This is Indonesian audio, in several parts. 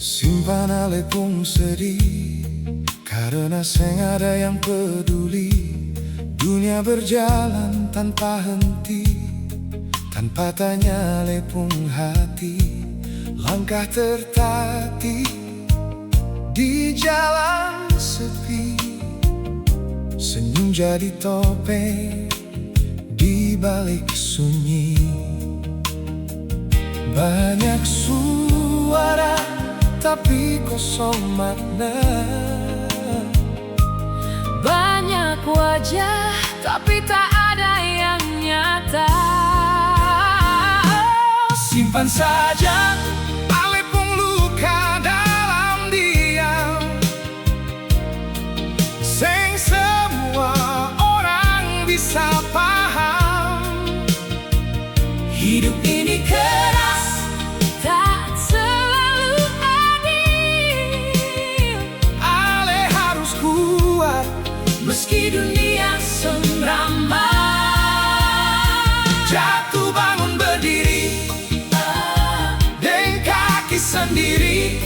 Simpan ale pun sedih, karena seng ada yang peduli. Dunia berjalan tanpa henti, tanpa tanya ale pun hati. Langkah tertatih di jalan sepi, senyum jadi topeng di balik sunyi. Banyak suara tapi kosong makna, banyak wajah tapi tak ada yang nyata. Simpan saja ale pun luka dalam diam, seng semua orang bisa paham. Hidup ini keras, tak selalu adil. Ale harus kuat meski dunia semramah. Jatuh bangun berdiri dengan kaki sendiri.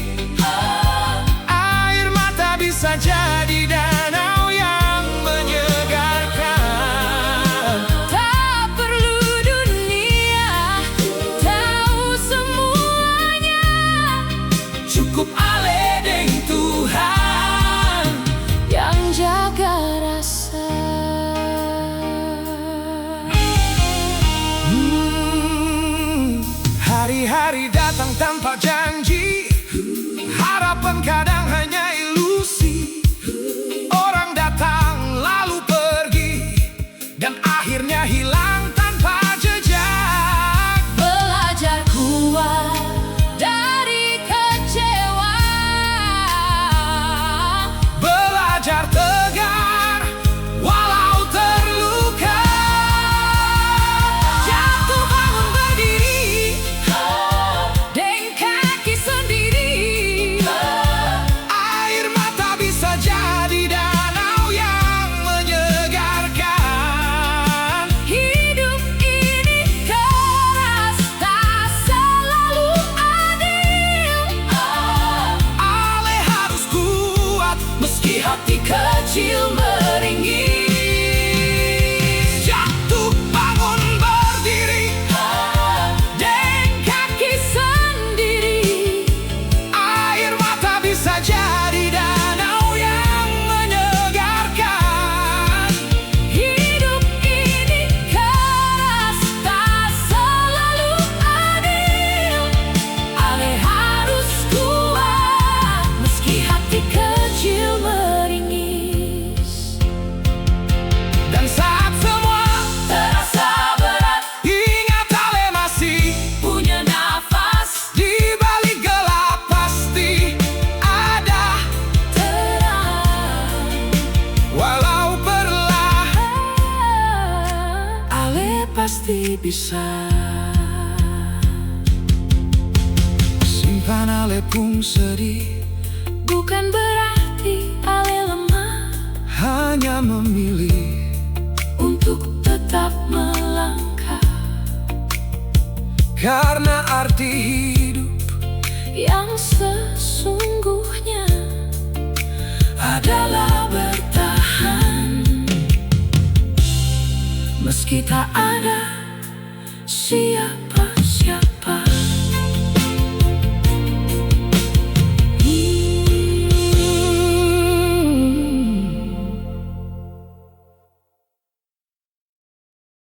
Air mata bisa jadi danau yang menyegarkan. Tak perlu dunia tahu semuanya, Cukup ale deng Tuhan yang jaga rasa. Hari-hari datang tanpa janji, harapan kadang hanya ilusi. Orang datang lalu pergi, dan akhirnya hilang tanpa jejak. Belajar kuat dari kecewa, Belajar tegar walau terluka. jatuh bangun berdiri dengan kaki sendiri. Air mata bisa jadi danau yang menyegarkan. Hidup ini keras, tak selalu adil. Ale harus kuat meski hati kecil meringis. Jatuh bangun berdiri dengan kaki sendiri. air mata bisa jadi danau yang menyegarkan. Hidup ini keras, tak selalu adil. Ale harus kuat meski hati kecil meringis. Dan saat semua Terasa berat, ingat ale masih punya nafas di balik gelap pasti ada. terang. Walau perlahan Ale pasti bisa. simpan ale pun sedih, Bukan berarti Ale lemah hanya memilih untuk tetap melangkah. karena arti hidup Yang sesungguhnya adalah bertahan meski tak